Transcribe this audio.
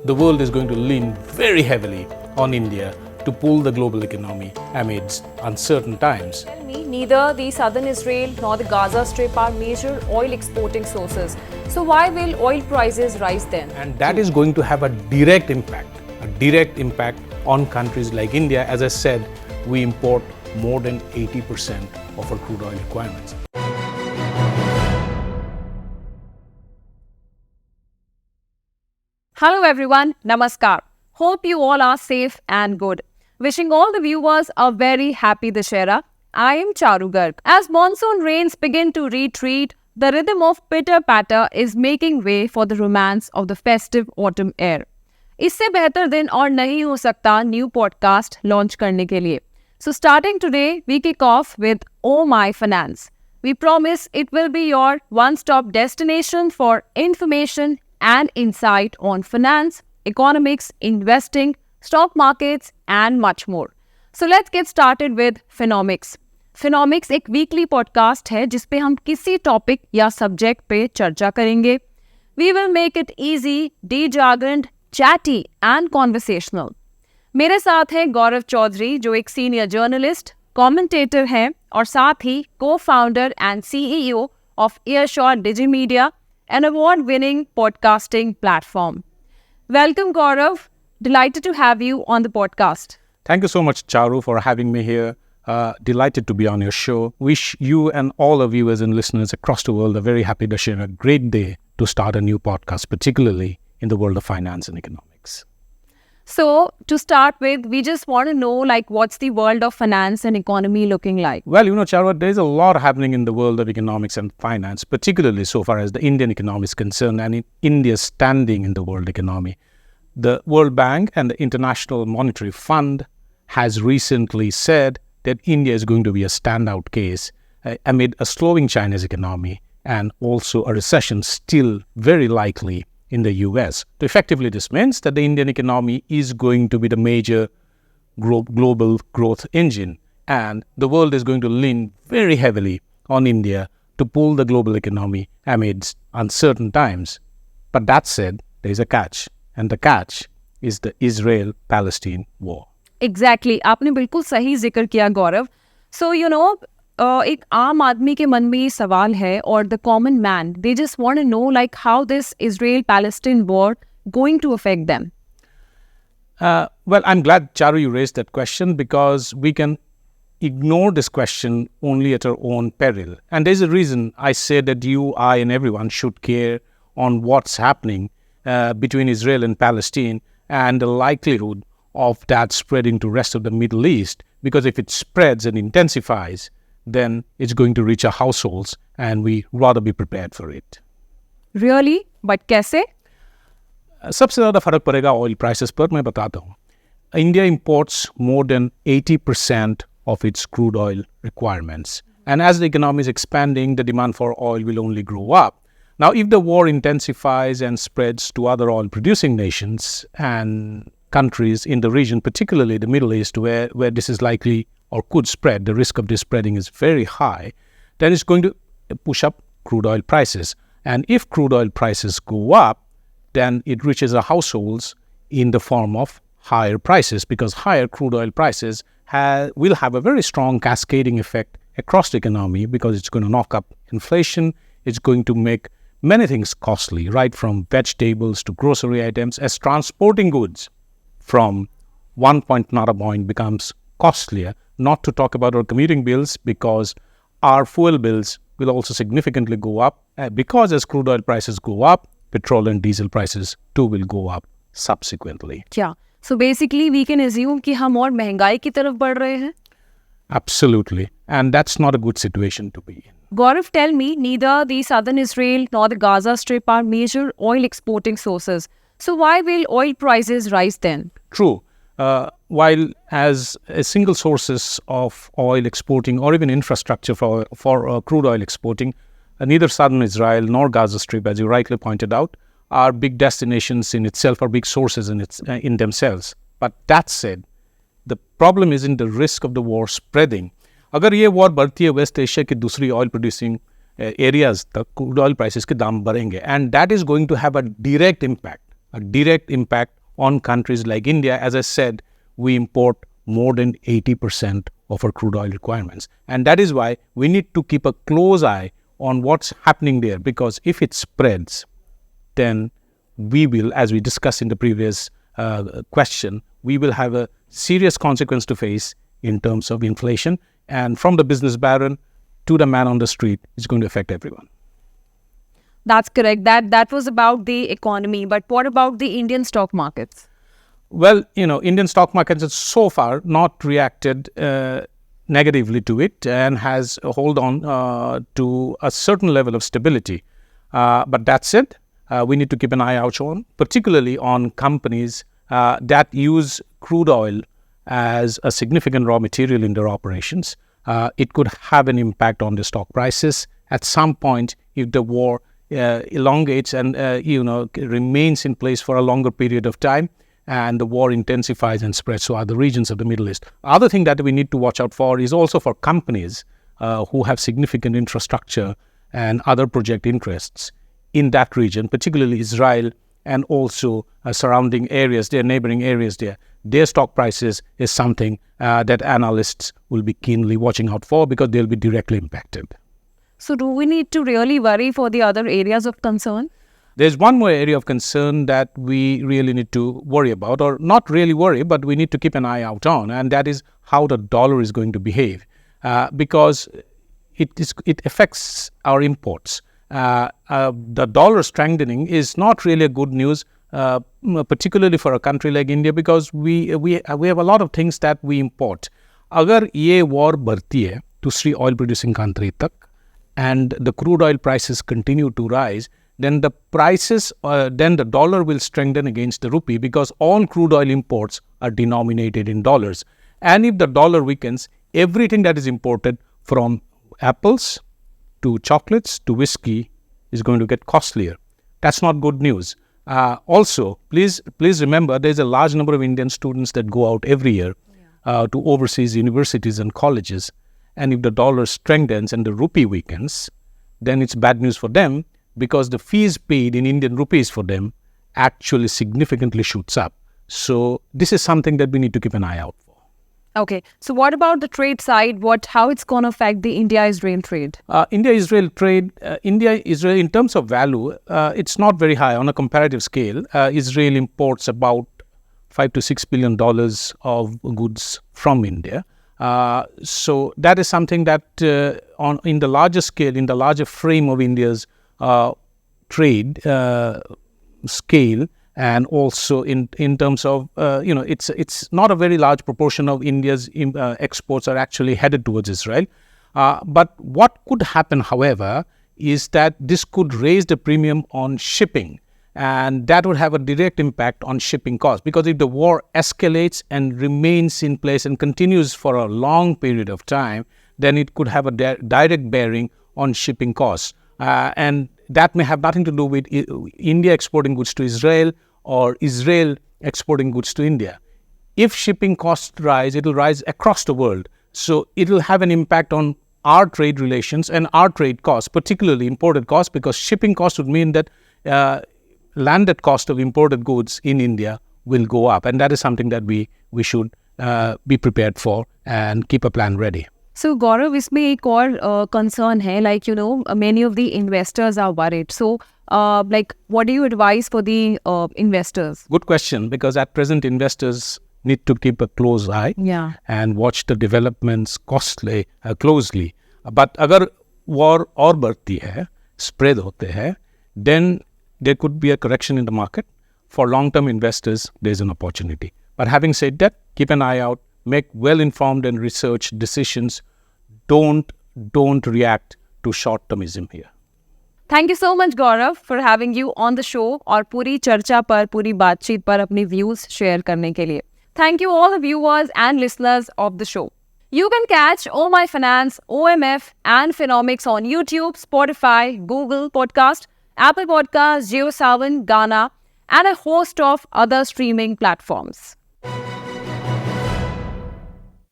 the world is going to lean very heavily on India to pull the global economy amidst uncertain times. Tell me, neither the southern Israel nor the Gaza Strip are major oil exporting sources. So why will oil prices rise then? And that is going to have a direct impact on countries like India. As I said, we import more than 80% of our crude oil requirements. Hello everyone, Namaskar. Hope you all are safe and good. Wishing all the viewers a very happy Dussehra. I am Charu Garg. As monsoon rains begin to retreat, the rhythm of pitter-patter is making way for the romance of the festive autumn air. इससे बेहतर दिन और नहीं हो सकता new podcast launch करने के लिए. So starting today, we kick off with Oh My Finance. We promise it will be your one-stop destination for information and insight on finance, economics, investing, stock markets, and much more. So let's get started with Phenomics. Phenomics एक weekly podcast है जिस पे हम किसी topic या subject पे चर्चा करेंगे. We will make it easy, de-jargoned, chatty and conversational. मेरे साथ है गौरव चौधरी जो एक सीनियर जर्नलिस्ट, कमेंटेटर हैं और साथ ही co-founder and CEO of Earshot Digimedia, an award-winning podcasting platform. Welcome, Gaurav. Delighted to have you on the podcast. Thank you so much, Charu, for having me here. Delighted to be on your show. Wish you and all the viewers and listeners across the world a very happy Dussehra, a great day to start a new podcast, particularly in the world of finance and economics. So, to start with, we just want to know, what's the world of finance and economy looking like? Well, Charu, there's a lot happening in the world of economics and finance, particularly so far as the Indian economy is concerned and in India's standing in the world economy. The World Bank and the International Monetary Fund has recently said that India is going to be a standout case amid a slowing Chinese economy and also a recession still very likely in the US. So effectively, this means that the Indian economy is going to be the major global growth engine, and the world is going to lean very heavily on India to pull the global economy amidst uncertain times. But that said, there is a catch, and the catch is the Israel-Palestine war. Exactly. आपने बिल्कुल सही जिक्र किया गौरव. So, एक आम आदमी के मन में ये सवाल है और the common man, they just want to know how this Israel-Palestine war going to affect them. Well, I'm glad, Charu, you raised that question because we can ignore this question only at our own peril. And there's a reason I say that you, I, and everyone should care on what's happening between Israel and Palestine and the likelihood of that spreading to rest of the Middle East. Because if it spreads and intensifies, then it's going to reach our households and we rather be prepared for it. Really? But कैसे? सबसे ज़्यादा फर्क पड़ेगा oil prices पर. मैं बताता हूँ. India imports more than 80% of its crude oil requirements. And as the economy is expanding, the demand for oil will only grow up. Now, if the war intensifies and spreads to other oil-producing nations and countries in the region, particularly the Middle East, where this is likely or could spread, the risk of this spreading is very high, then it's going to push up crude oil prices. And if crude oil prices go up, then it reaches our households in the form of higher prices, because higher crude oil prices will have a very strong cascading effect across the economy, because it's going to knock up inflation, it's going to make many things costly, right from vegetables to grocery items, as transporting goods from one point to another point becomes costlier, not to talk about our commuting bills, because our fuel bills will also significantly go up, because as crude oil prices go up, petrol and diesel prices too will go up subsequently. Yeah. So basically we can assume कि हम और महंगाई की तरफ बढ़ रहे हैं? Absolutely. And that's not a good situation to be in. Gaurav, tell me, neither the southern Israel nor the Gaza Strip are major oil exporting sources. So why will oil prices rise then? True. While as a single sources of oil exporting or even infrastructure for crude oil exporting, neither southern Israel nor Gaza Strip, as you rightly pointed out, are big destinations in itself or big sources in themselves. But that said, the problem isn't the risk of the war spreading. अगर ये war बढ़ती है waste Asia की दूसरी oil producing areas तक crude oil prices के दाम बढ़ेंगे and that is going to have a direct impact a direct impact on countries like India. As I said, we import more than 80% of our crude oil requirements. And that is why we need to keep a close eye on what's happening there, because if it spreads, then we will, as we discussed in the previous question, we will have a serious consequence to face in terms of inflation. And from the business baron to the man on the street, it's going to affect everyone. That's correct. That was about the economy. But what about the Indian stock markets? Well, Indian stock markets have so far not reacted negatively to it and has hold on to a certain level of stability. But that said, we need to keep an eye out on, particularly on companies that use crude oil as a significant raw material in their operations. It could have an impact on the stock prices at some point if the war elongates and remains in place for a longer period of time, and the war intensifies and spreads to other regions of the Middle East. Other thing that we need to watch out for is also for companies who have significant infrastructure and other project interests in that region, particularly Israel and also surrounding areas, their neighboring areas there. Their stock prices is something that analysts will be keenly watching out for, because they'll be directly impacted. So do we need to really worry for the other areas of concern? There's one more area of concern that we really need to worry about, or not really worry, but we need to keep an eye out on, and that is how the dollar is going to behave, because it affects our imports. The dollar strengthening is not really a good news, particularly for a country like India, because we have a lot of things that we import. अगर ये war बढ़ती है दूसरी oil producing country तक, and the crude oil prices continue to rise, then the dollar will strengthen against the rupee, because all crude oil imports are denominated in dollars. And if the dollar weakens, everything that is imported, from apples to chocolates to whiskey, is going to get costlier. That's not good news. Also, please remember, there's a large number of Indian students that go out every year to overseas universities and colleges. And if the dollar strengthens and the rupee weakens, then it's bad news for them, because the fees paid in Indian rupees for them actually significantly shoots up. So this is something that we need to keep an eye out for. Okay, so what about the trade side? How it's going to affect the India-Israel trade? India-Israel trade, India-Israel in terms of value, it's not very high on a comparative scale. Israel imports about $5 to $6 billion of goods from India. So that is something that in the larger scale, in the larger frame of India's trade scale, and also in terms of it's not a very large proportion of India's exports are actually headed towards Israel. But what could happen, however, is that this could raise the premium on shipping, and that would have a direct impact on shipping costs, because if the war escalates and remains in place and continues for a long period of time, then it could have a direct bearing on shipping costs. And that may have nothing to do with India exporting goods to Israel or Israel exporting goods to India. If shipping costs rise, it will rise across the world. So it will have an impact on our trade relations and our trade costs, particularly imported costs, because shipping costs would mean that landed cost of imported goods in India will go up. And that is something that we should be prepared for and keep a plan ready. So Gaurav, इसमें एक और concern है, many of the investors are worried. So what do you advise for the investors? Good question, because at present investors need to keep a close eye and watch the developments closely. But अगर war और बढ़ती है, spread होते हैं, then there could be a correction in the market. For long-term investors, there's an opportunity. But having said that, keep an eye out, make well-informed and researched decisions. Don't react to short-termism here. Thank you so much, Gaurav, for having you on the show और पूरी चर्चा पर, पूरी बातचीत पर अपने views share करने के लिए. Thank you all the viewers and listeners of the show. You can catch Oh My Finance, OMF and Phenomics on YouTube, Spotify, Google Podcast, Apple Podcasts, JioSaavn, Gaana, and a host of other streaming platforms.